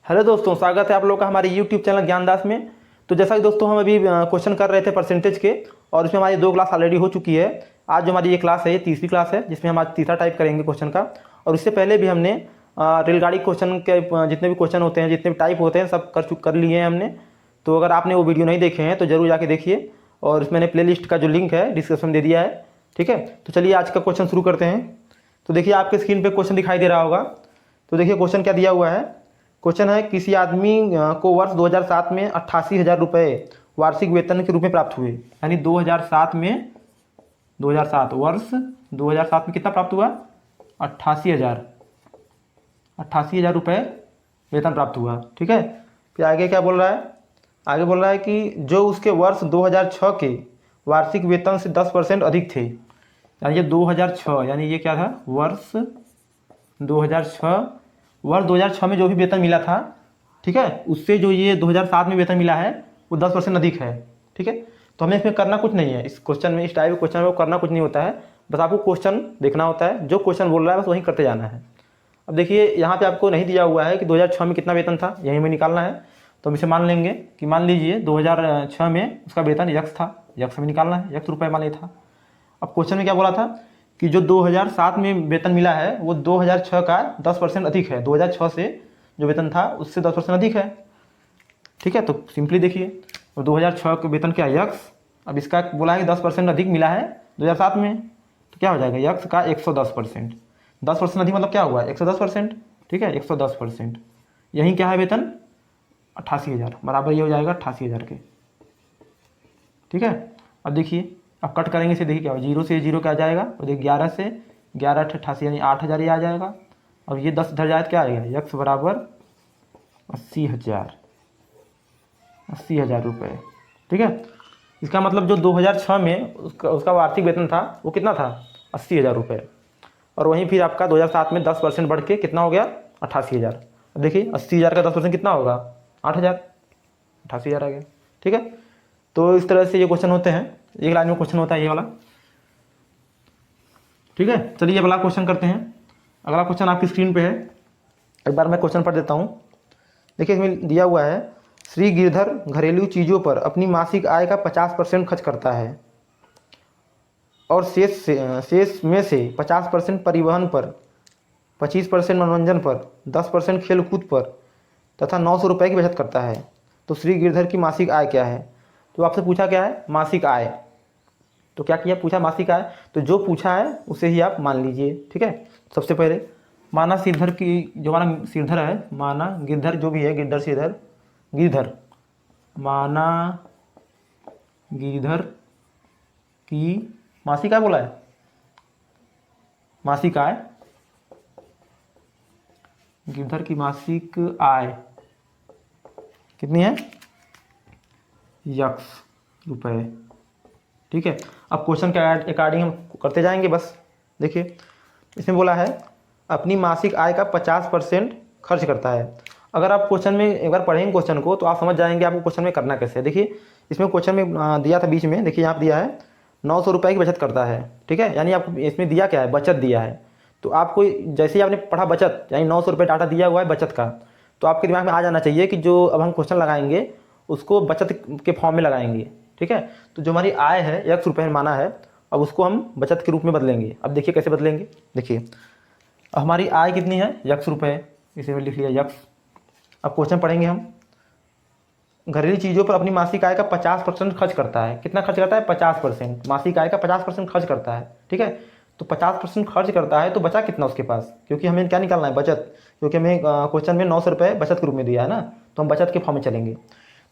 Hello दोस्तों, स्वागत है आप लोग का हमारे यूट्यूब चैनल ज्ञानदास में। तो जैसा कि दोस्तों हम अभी क्वेश्चन कर रहे थे परसेंटेज के, और इसमें हमारी 2 क्लास ऑलरेडी हो चुकी है। आज जो हमारी ये क्लास है, ये तीसरी क्लास है, जिसमें हम आज तीसरा टाइप करेंगे क्वेश्चन का। और इससे पहले भी हमने रेलगाड़ी क्वेश्चन के जितने भी क्वेश्चन होते हैं, जितने भी टाइप होते हैं, सब कर लिए हैं हमने। तो अगर आपने वो वीडियो नहीं देखे हैं तो जरूर जाके देखिए, और इसमें मैंने प्ले का जो लिंक है डिस्क्रिप्शन दे दिया है। ठीक है, तो चलिए आज का क्वेश्चन शुरू करते हैं। तो देखिए आपके स्क्रीन पे क्वेश्चन दिखाई दे रहा होगा। तो देखिए क्वेश्चन क्या दिया हुआ है। क्वेश्चन है, किसी आदमी को वर्ष 2007 में 88,000 रुपये वार्षिक वेतन के रूप में प्राप्त हुए। यानी 2007 में 2007 में कितना प्राप्त हुआ? 88,000 रुपये वेतन प्राप्त हुआ। ठीक है, फिर आगे क्या बोल रहा है? आगे बोल रहा है कि जो उसके वर्ष 2006 के वार्षिक वेतन से 10% अधिक थे। यानी ये 2006, यानी ये क्या था? वर्ष 2006 में जो भी वेतन मिला था, ठीक है, उससे जो ये 2007 में वेतन मिला है वो 10% अधिक है। ठीक है, तो हमें इसमें करना कुछ नहीं है। इस क्वेश्चन में, इस टाइप के क्वेश्चन में करना कुछ नहीं होता है, बस आपको क्वेश्चन देखना होता है। जो क्वेश्चन बोल रहा है बस वही करते जाना है। अब देखिए यहाँ पे आपको नहीं दिया हुआ है कि 2006 में कितना वेतन था, यहीं में निकालना है। तो हम इसे मान लेंगे कि मान लीजिए 2006 में उसका वेतन यक्स था, यक्स में निकालना है, यक्स रुपये मान लिया था। अब क्वेश्चन में क्या बोला था कि जो 2007 में वेतन मिला है वो 2006 का 10% अधिक है। 2006 से जो वेतन था उससे 10% अधिक है। ठीक है, तो सिंपली देखिए, तो 2006 के वेतन क्या है? यक्स। अब इसका बोला है कि 10% अधिक मिला है 2007 में, तो क्या हो जाएगा? यक्स का 110%। 10% अधिक मतलब क्या हुआ? 110%। ठीक है, 110%। यही क्या है? वेतन 88,000 बराबर ये हो जाएगा 88,000 के। ठीक है, अब देखिए, अब कट करेंगे इसे, देखिए क्या हो, 0 से 0 क्या आ जाएगा? और देखिए 11 से 11 88, यानी 8,000 ये आ जाएगा। और ये 10 इधर जाए क्या आएगा? यक्स बराबर 80,000 रुपये। ठीक है, इसका मतलब जो 2006 में उसका वार्षिक वेतन था वो कितना था? 80,000 रुपये। और वहीं फिर आपका 2007 में 10% बढ़ के कितना हो गया? 88,000। अब देखिए 80,000 का 10% कितना होगा? 8,000, 88,000 आ गया। ठीक है, तो इस तरह से ये क्वेश्चन होते हैं। एक लाइन में क्वेश्चन होता है ये वाला। ठीक है, चलिए ये वाला क्वेश्चन करते हैं। अगला क्वेश्चन आपकी स्क्रीन पे है, एक बार मैं क्वेश्चन पढ़ देता हूँ। देखिए इसमें दिया हुआ है, श्री गिरधर घरेलू चीज़ों पर अपनी मासिक आय का 50% खर्च करता है, और शेष में से 50% परिवहन पर, 25% मनोरंजन पर, 10% खेलकूद पर तथा 900 रुपये की बचत करता है। तो श्री गिरधर की मासिक आय क्या है? तो आपसे पूछा क्या है? मासिक आय। तो क्या किया? पूछा मासिक आय, तो जो पूछा है उसे ही आप मान लीजिए। ठीक है, सबसे पहले माना श्रीधर की, जो माना श्रीधर है, माना गिरधर, जो भी है, गिरधर श्रीधर, गिरधर, माना गिरधर की मासिक आय बोला है, मासिक आय, गिरधर की मासिक आय कितनी है? यक्स रुपये। ठीक है, अब क्वेश्चन के अकॉर्डिंग हम करते जाएंगे बस। देखिए इसमें बोला है अपनी मासिक आय का 50% खर्च करता है। अगर आप क्वेश्चन में एक बार पढ़ेंगे क्वेश्चन को तो आप समझ जाएंगे आपको क्वेश्चन में करना कैसे है। देखिए इसमें क्वेश्चन में दिया था बीच में, देखिए यहाँ दिया है 900 रुपये की बचत करता है। ठीक है, यानी आपको इसमें दिया क्या है? बचत दिया है। तो आपको जैसे ही आपने पढ़ा बचत, यानी 900 रुपये डाटा दिया हुआ है बचत का, तो आपके दिमाग में आ जाना चाहिए कि जो अब हम क्वेश्चन लगाएंगे उसको बचत के फॉर्म में लगाएंगे। ठीक है, तो जो हमारी आय है यक्स रुपये माना है, अब उसको हम बचत के रूप में बदलेंगे। अब देखिए कैसे बदलेंगे। देखिए अब हमारी आय कितनी है? यक्स रुपये, इसे में लिख लिया यक्स। अब क्वेश्चन पढ़ेंगे हम, घरेलू चीज़ों पर अपनी मासिक आय का 50% खर्च करता है। कितना खर्च करता है? 50%। मासिक आय का 50% खर्च करता है। ठीक है, तो 50% खर्च करता है तो बचा कितना उसके पास? क्योंकि हमें क्या निकालना है? बचत। क्योंकि हमें क्वेश्चन में 900 रुपये बचत के रूप में दिया है ना, तो हम बचत के फॉर्म में चलेंगे।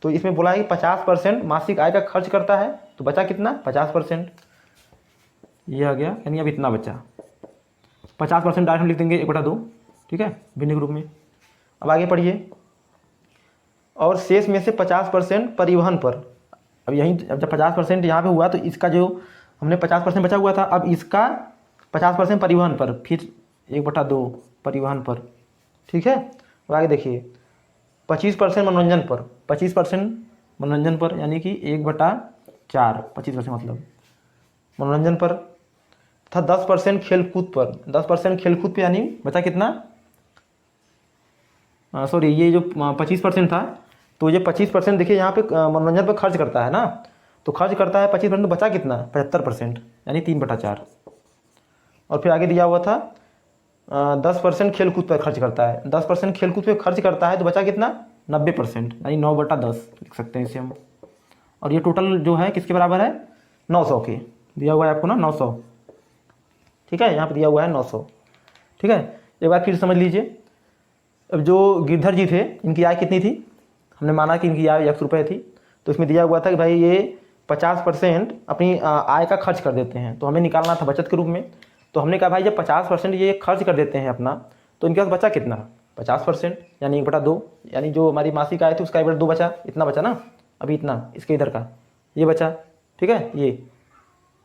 तो इसमें बोला है कि 50% मासिक आय का खर्च करता है, तो बचा कितना? 50%। ये आ गया, यानी अब इतना बचा 50%। डायरेक्ट हम लिख देंगे 1/2। ठीक है, भिन्न ग्रुप में। अब आगे पढ़िए, और शेष में से 50% परिवहन पर। अब यहीं जब 50% यहाँ पे हुआ तो इसका जो हमने 50% बचा हुआ था, अब इसका 50% परिवहन पर, फिर 1/2 परिवहन पर। ठीक है, अब आगे देखिए 25% मनोरंजन पर, 25% मनोरंजन पर, यानी कि 1/4, 25% मतलब मनोरंजन पर, तथा 10% खेलकूद पर। 10% खेलकूद पर, यानी बचा कितना? सॉरी ये जो 25% था, तो ये 25% देखिए यहाँ पे मनोरंजन पर खर्च करता है ना, तो खर्च करता है 25%, तो बचा कितना 75%, यानी 3/4। और फिर आगे दिया हुआ था 10% खेलकूद पर खर्च करता है, 10% खेलकूद पर खर्च करता है, तो बचा कितना 90%, यानी 9/10 लिख सकते हैं इसे हम। और ये टोटल जो है किसके बराबर है 900 के, दिया हुआ है आपको ना 900, ठीक है, यहाँ पर दिया हुआ है 900, ठीक है। एक बार फिर समझ लीजिए, अब जो गिरधर जी थे इनकी आय कितनी थी, हमने माना कि इनकी आय 100 रुपये थी, तो इसमें दिया हुआ था कि भाई ये 50% अपनी आय का खर्च कर देते हैं, तो हमें निकालना था बचत के रूप में। तो हमने कहा भाई जब 50% ये खर्च कर देते हैं अपना, तो इनके पास बचा कितना 50%, यानी 1/2, यानी जो हमारी मासिक आय थी उसका 1/2 बचा, इतना बचा ना, अभी इतना इसके इधर का ये बचा, ठीक है, ये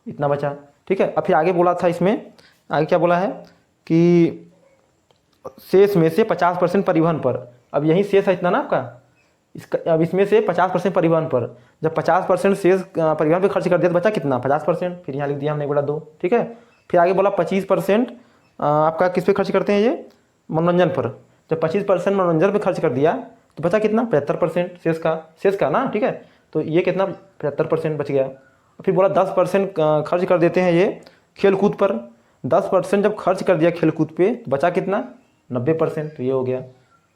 इतना बचा, ठीक है। अब फिर आगे बोला था इसमें, आगे क्या बोला है कि शेष में से 50% परिवहन पर, अब यही शेष है इतना ना आपका, इसका अब इसमें से 50% परिवहन पर, जब 50% शेष परिवहन पर खर्च कर दिया तो बचा कितना 50%, फिर यहाँ लिख दिया हमने 1/2, ठीक है। फिर आगे बोला 25% आपका किस पे खर्च करते हैं ये मनोरंजन पर, जब 25% मनोरंजन पर खर्च कर दिया तो बचा कितना 75% शेष का ना, ठीक है, तो ये कितना 75% बच गया। फिर बोला 10% खर्च कर देते हैं ये खेलकूद पर, 10% जब खर्च कर दिया खेलकूद पे तो बचा कितना 90%, तो ये हो गया।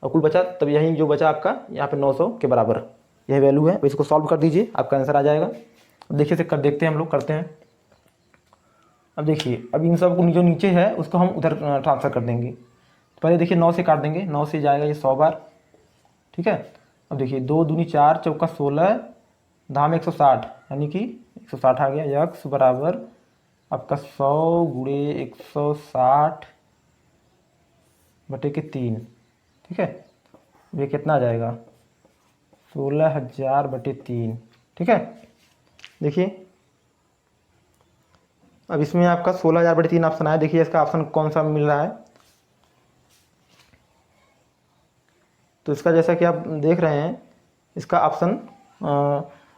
और कुल बचा, तब यही जो बचा आपका यहाँ पे 900 के बराबर यह वैल्यू है, इसको सॉल्व कर दीजिए आपका आंसर आ जाएगा। अब देखिए से कर देखते हैं हम लोग करते हैं। अब देखिए, अब इन सब को जो नीचे है उसको हम उधर ट्रांसफ़र कर देंगे। तो पहले देखिए 9 से काट देंगे, 9 से जाएगा ये 100 बार, ठीक है। अब देखिए 2 दूनी 4 चौका 16 धाम 160, यानी कि 160 आ गया। यक्स बराबर आपका 100 गुणे 160 बटे के 3, ठीक है, ये कितना आ जाएगा 16,000 बटे 3, ठीक है। देखिए अब इसमें आपका 16,000 बटे 3 ऑप्शन आया, देखिए इसका ऑप्शन कौन सा मिल रहा है, तो इसका जैसा कि आप देख रहे हैं इसका ऑप्शन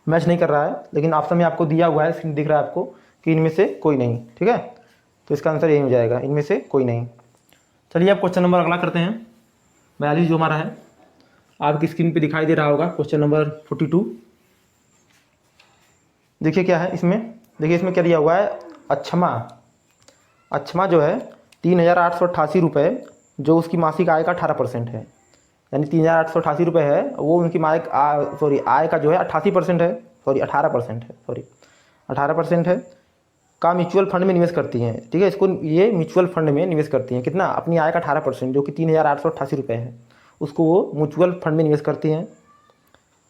मैच नहीं कर रहा है, लेकिन ऑप्शन में आपको दिया हुआ है, दिख रहा है आपको कि इनमें से कोई नहीं, ठीक है, तो इसका आंसर यही हो जाएगा, इनमें से कोई नहीं। चलिए अब क्वेश्चन नंबर अगला करते हैं, 42 जो हमारा है आपकी स्क्रीन पे दिखाई दे रहा होगा, क्वेश्चन नंबर 42। देखिए क्या है इसमें, देखिए इसमें क्या दिया हुआ है, अक्षमा जो है 3,888 रुपये, जो उसकी मासिक आय का 18% है, यानी 3,888 रुपये है, वो उनकी आय का जो है 88% है, 18% है, 18% है, का म्यूचुअल फंड में निवेश करती हैं, ठीक है, इसको ये म्यूचुअल फंड में निवेश करती हैं, कितना अपनी आय का 18% जो कि 3,888 रुपये है, उसको वो म्यूचुअल फंड में निवेश करती हैं।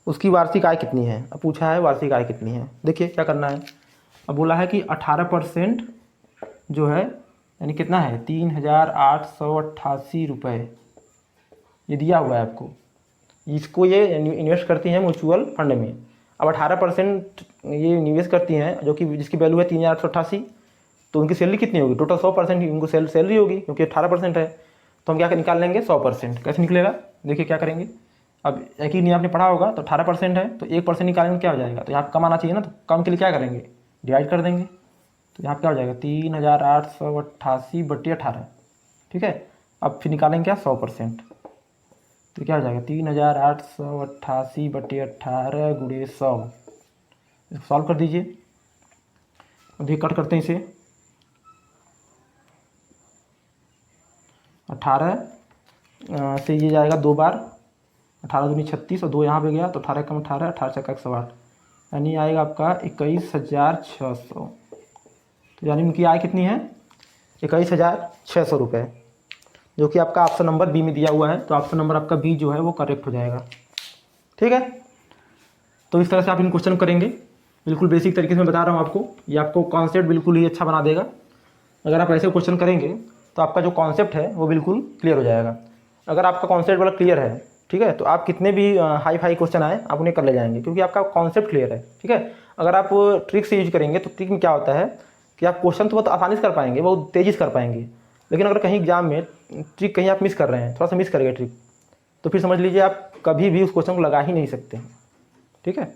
उसकी वार्षिक आय कितनी है, अब पूछा है वार्षिक आय कितनी है। देखिए क्या करना है, अब बोला है कि 18% जो है यानी कितना है 3,888 रुपये, ये दिया हुआ है आपको, इसको ये इन्वेस्ट करती हैं म्यूचुअल फंड में। अब 18% ये निवेश करती हैं जो कि जिसकी वैल्यू है 3,888, तो उनकी सैलरी कितनी होगी, टोटल 100% उनको सैलरी होगी, क्योंकि 18% है, तो हम क्या निकाल लेंगे 100%। कैसे निकलेगा, देखिए क्या करेंगे, अब एक ही नहीं आपने पढ़ा होगा, तो 18% है तो 1% निकालेंगे क्या हो जाएगा, तो यहाँ कम आना चाहिए ना, तो कम के लिए क्या करेंगे डिवाइड कर देंगे, तो यहाँ क्या हो जाएगा 3,888 बटे 18, ठीक है। अब फिर निकालेंगे क्या 100%, तो क्या हो जाएगा 3,888 बटे 18 गुणे 100, इसको सॉल्व कर दीजिए। अभी कट करते हैं इसे, 18 से ये जाएगा 2 बार, 18 दूनी 36 और 2 यहाँ पे गया, तो 18 कम 18, 18 चक्का 108, यानी आएगा आपका 21,600, तो यानी उनकी आय कितनी है 21,600 रुपये, जो कि आपका ऑप्शन नंबर बी में दिया हुआ है, तो ऑप्शन नंबर आपका बी जो है वो करेक्ट हो जाएगा, ठीक है। तो इस तरह से आप इन क्वेश्चन करेंगे, बिल्कुल बेसिक तरीके से मैं बता रहा हूँ आपको, ये आपको कॉन्सेप्ट बिल्कुल ही अच्छा बना देगा। अगर आप ऐसे क्वेश्चन करेंगे तो आपका जो कॉन्सेप्ट है वो बिल्कुल क्लियर हो जाएगा। अगर आपका कॉन्सेप्ट वाला क्लियर है, ठीक है, तो आप कितने भी हाई फाई क्वेश्चन आए आप उन्हें कर ले जाएंगे, क्योंकि आपका कॉन्सेप्ट क्लियर है, ठीक है। अगर आप ट्रिक से यूज करेंगे तो ट्रिक में क्या होता है कि आप क्वेश्चन तो बहुत आसानी से कर पाएंगे, बहुत तेज़ी से कर पाएंगे, लेकिन अगर कहीं एग्जाम में ट्रिक कहीं आप मिस कर रहे हैं, थोड़ा सा मिस करेंगे ट्रिक, तो फिर समझ लीजिए आप कभी भी उस क्वेश्चन को लगा ही नहीं सकते, ठीक है।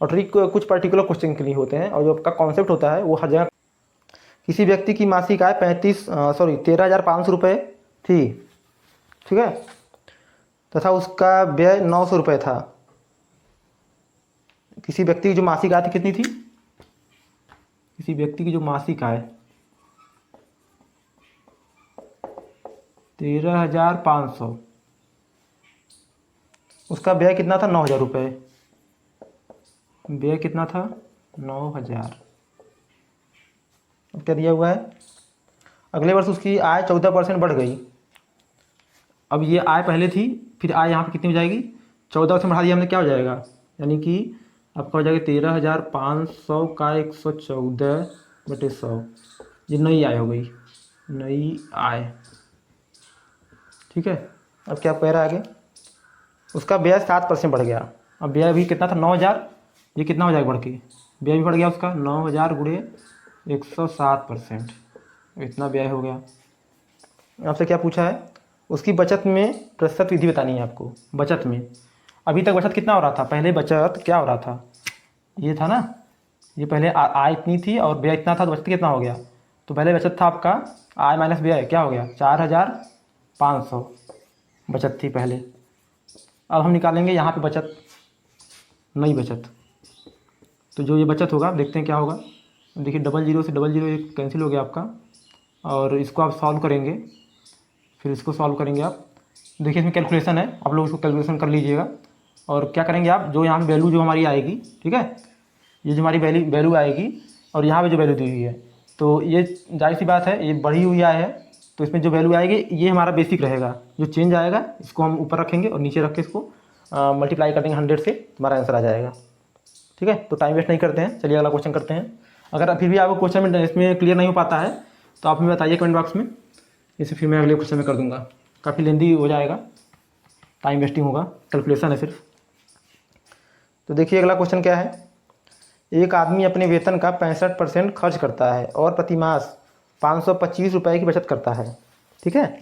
और ट्रिक कुछ पर्टिकुलर क्वेश्चन के लिए होते हैं, और जो आपका कॉन्सेप्ट होता है वो हर जगह। किसी व्यक्ति की मासिक आय 13,500 रुपये थी, ठीक है, तथा उसका व्यय 900 रुपये था। किसी व्यक्ति की जो मासिक आय कितनी थी? किसी व्यक्ति की जो मासिक आय 13,500, उसका व्यय कितना था? 9,000 रुपये। व्यय कितना था? 9,000। अब क्या दिया हुआ है? अगले वर्ष उसकी आय 14% बढ़ गई। अब ये आय पहले थी, फिर आय यहाँ पे कितनी हो जाएगी? 14 से बढ़ा दिया हमने, क्या हो जाएगा? यानी कि आपका हो जाएगा 13,500 का 114/100। ये नई आय हो गई, नई आय। ठीक है। अब क्या कह रहा है आगे? उसका व्यय 7% बढ़ गया। अब व्यय भी कितना था? 9,000। ये कितना हो जाएगा बढ़ के? व्यय भी बढ़ गया उसका 9,000 गुणे 107%, इतना व्यय हो गया। आपसे क्या पूछा है? उसकी बचत में प्रतिशत विधि बतानी है आपको। बचत में अभी तक बचत कितना हो रहा था? पहले बचत क्या हो रहा था? ये था ना, ये पहले आय इतनी थी और व्यय इतना था, तो बचत कितना हो गया? तो पहले बचत था आपका आय माइनस व्यय, क्या हो गया? 4,500 बचत थी पहले। अब हम निकालेंगे यहाँ पे बचत, नई बचत। तो जो ये बचत होगा, देखते हैं क्या होगा। देखिए, डबल जीरो से डबल जीरो एक कैंसिल हो गया आपका, और इसको आप सॉल्व करेंगे। फिर इसको सॉल्व करेंगे आप। देखिए, इसमें कैलकुलेशन है, आप लोग इसको कैलकुलेशन कर लीजिएगा। और क्या करेंगे आप, जो यहाँ पे वैल्यू जो हमारी आएगी, ठीक है, ये जो हमारी वैल्यू आएगी, और यहाँ पे जो वैल्यू दी हुई है, तो ये जाहिर सी बात है, ये बढ़ी हुई आय है, तो इसमें जो वैल्यू आएगी ये हमारा बेसिक रहेगा। जो चेंज आएगा इसको हम ऊपर रखेंगे और नीचे रख के इसको मल्टीप्लाई कर देंगे 100 से, हमारा आंसर आ जाएगा। ठीक है, तो टाइम वेस्ट नहीं करते हैं, चलिए अगला क्वेश्चन करते हैं। अगर फिर भी आपको क्वेश्चन में इसमें क्लियर नहीं हो पाता है तो आप हमें बताइए कमेंट बॉक्स में, इसे फिर मैं अगले क्वेश्चन में कर दूंगा। काफ़ी लेंदी हो जाएगा, टाइम वेस्टिंग होगा, कैलकुलेशन है सिर्फ। तो देखिए अगला क्वेश्चन क्या है। एक आदमी अपने वेतन का 65% खर्च करता है और प्रतिमास 525 रुपये की बचत करता है। ठीक है,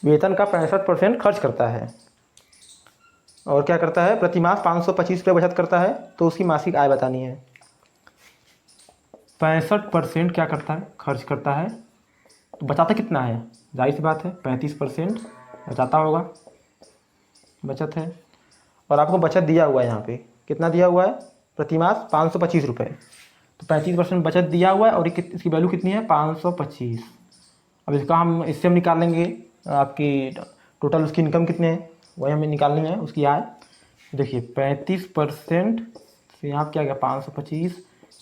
वेतन का 65% खर्च करता है और क्या करता है? प्रतिमास 525 रुपये बचत करता है। तो उसकी मासिक आय बतानी है। 65% क्या करता है? खर्च करता है। तो बचाता कितना है? जाहिर सी बात है 35% बचाता होगा, बचत है। और आपको बचत दिया हुआ है यहाँ पे, कितना दिया हुआ है? प्रतिमास 525 रुपये। तो 35% बचत दिया हुआ है और इसकी वैल्यू कितनी है? 525। अब इसका इससे हम निकाल लेंगे आपकी टोटल उसकी इनकम कितने है, वही हमें निकालनी है उसकी आय। देखिए 35% से यहाँ क्या गया? 525,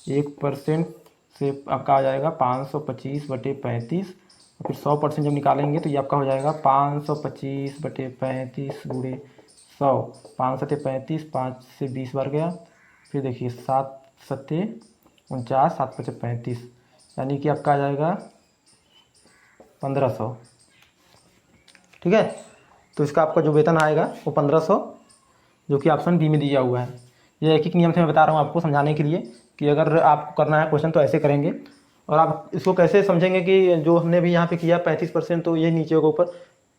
1% से आपका आ जाएगा 525/35, और फिर 100% जब निकालेंगे तो ये आपका हो जाएगा 525/35 गुणे 100। 5 सत्ते 35, 5 से 20 बार गया। फिर देखिए 7 सत्ते 49, 7 पचे 35, यानी कि आपका आ जाएगा 1500। ठीक है, तो इसका आपका जो वेतन आएगा वो 1500, जो कि ऑप्शन बी में दिया हुआ है। ये एक नियम से मैं बता रहा हूँ आपको समझाने के लिए कि अगर आपको करना है क्वेश्चन तो ऐसे करेंगे। और आप इसको कैसे समझेंगे कि जो हमने भी यहाँ पे किया 35%, तो ये नीचे होगा ऊपर।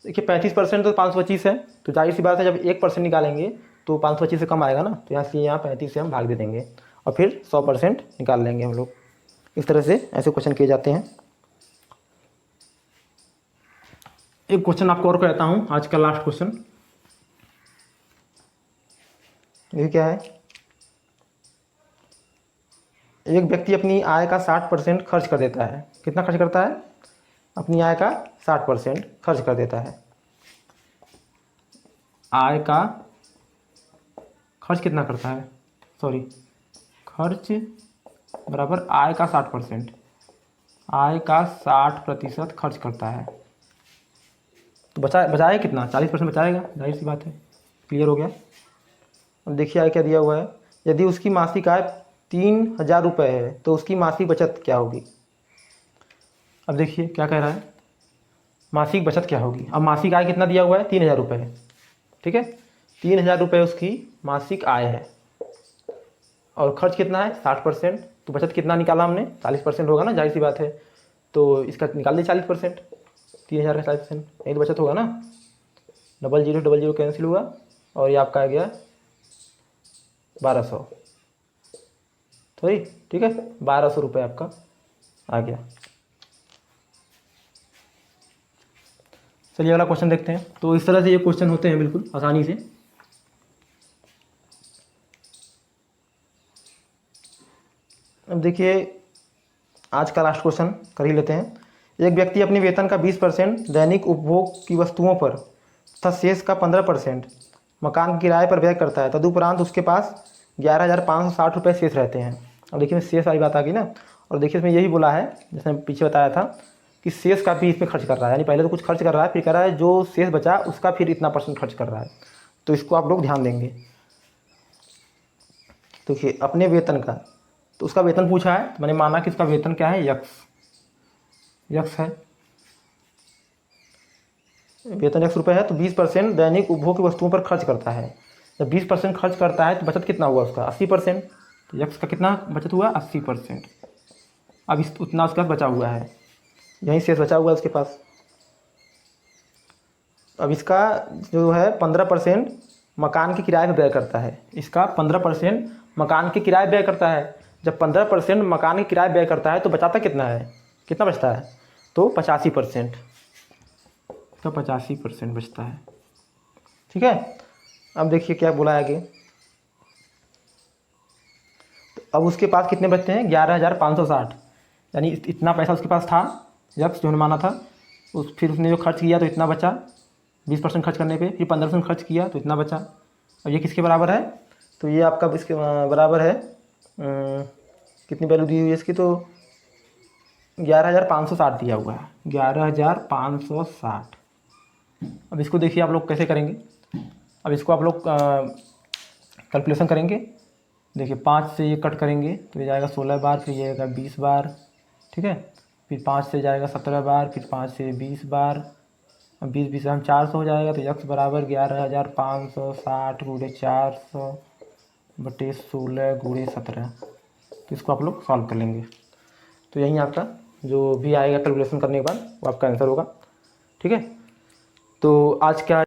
देखिए 35% तो 525 है, तो जाहिर सी बात है जब 1% निकालेंगे तो 525 से कम आएगा ना, तो यहाँ 35 से हम भाग दे देंगे और फिर 100% निकाल लेंगे हम लोग। इस तरह से ऐसे क्वेश्चन किए जाते हैं। एक क्वेश्चन आपको और कहता हूँ, आज का लास्ट क्वेश्चन। ये क्या है? एक व्यक्ति अपनी आय का 60% खर्च कर देता है। कितना खर्च करता है? अपनी आय का 60% खर्च कर देता है। आय का खर्च कितना करता है? सॉरी, खर्च बराबर आय का 60%, आय का 60% खर्च करता है। तो बचाए कितना? 40% बचाएगा, जाहिर सी बात है। क्लियर हो गया। अब देखिए आय क्या दिया हुआ है। यदि उसकी मासिक आय 3,000 रुपये है तो उसकी मासिक बचत क्या होगी? अब देखिए क्या कह रहा है, मासिक बचत क्या होगी। अब मासिक आय कितना दिया हुआ है? 3,000 रुपये। ठीक है, 3,000 रुपये उसकी मासिक आय है और खर्च कितना है? 60%। तो बचत कितना निकाला हमने? 40% होगा ना, जाहिर सी बात है। तो इसका निकाल दी 40%, 3,000 का 40%, यही तो बचत होगा ना। डबल जीरो कैंसिल हुआ और ये आपका आ गया 1200। सही, ठीक है, 1200 रुपये आपका आ गया। चलिए अगला क्वेश्चन देखते हैं। तो इस तरह से ये क्वेश्चन होते हैं बिल्कुल आसानी से। अब देखिए आज का लास्ट क्वेश्चन कर ही लेते हैं। एक व्यक्ति अपने वेतन का 20% दैनिक उपभोग की वस्तुओं पर तथा शेष का 15% मकान के किराए पर व्यय करता है। तदुपरांत उसके पास 11,560 रुपये शेष रहते हैं। अब देखिए मैं शेष वाली बात आ गई ना। और देखिए इसमें यही बोला है जैसे पीछे बताया था कि शेष का भी इसमें खर्च कर रहा है, यानी पहले तो कुछ खर्च कर रहा है, फिर कह रहा है जो शेष बचा उसका फिर इतना % खर्च कर रहा है। तो इसको आप लोग ध्यान देंगे। देखिए अपने वेतन का, तो उसका वेतन पूछा है, तो मैंने माना कि उसका वेतन क्या है, यक्स है। वेतन 100 रुपये है, तो 20% दैनिक उपभोग की वस्तुओं पर खर्च करता है। जब 20% खर्च करता है तो बचत कितना हुआ उसका, 80%। तो यक्स का कितना बचत हुआ, 80%। अब इस उतना उसका बचा हुआ है, यहीं शेष बचा हुआ है उसके पास। अब इसका जो है 15% मकान के किराए पर व्यय करता है। इसका 15% मकान के किराए व्यय करता है। जब 15% मकान के किराए व्यय करता है तो बचाता कितना है, कितना बचता है, तो 85%। तो 85% बचता है। ठीक है। अब देखिए क्या बोला है आगे। तो अब उसके पास कितने बचते हैं, 11,560, यानी इतना पैसा उसके पास था, यक्स जो माना था। फिर उसने जो खर्च किया तो इतना बचा, 20% खर्च करने पे, फिर 15% खर्च किया तो इतना बचा। और ये किसके बराबर है, तो ये आपका इसके बराबर है, कितनी वैल्यू दी हुई है इसकी, तो 11,560 दिया हुआ है, 11,560। अब इसको देखिए आप लोग कैसे करेंगे। अब इसको आप लोग कैलकुलेशन करेंगे। देखिए 5 से ये कट करेंगे तो ये जाएगा 16 बार, फिर ये जाएगा 20 बार। ठीक है। फिर 5 से जाएगा 17 बार, फिर 5 से 20 बार। अब 20 हम 400 हो जाएगा। तो यक्स बराबर 11,560 गुणे 400 बटे 16 गुणे 17। तो इसको आप लोग सॉल्व कर लेंगे। तो यहीं आपका जो भी आएगा कैलकुलेशन करने के बाद वो आपका आंसर होगा। ठीक है। तो आज का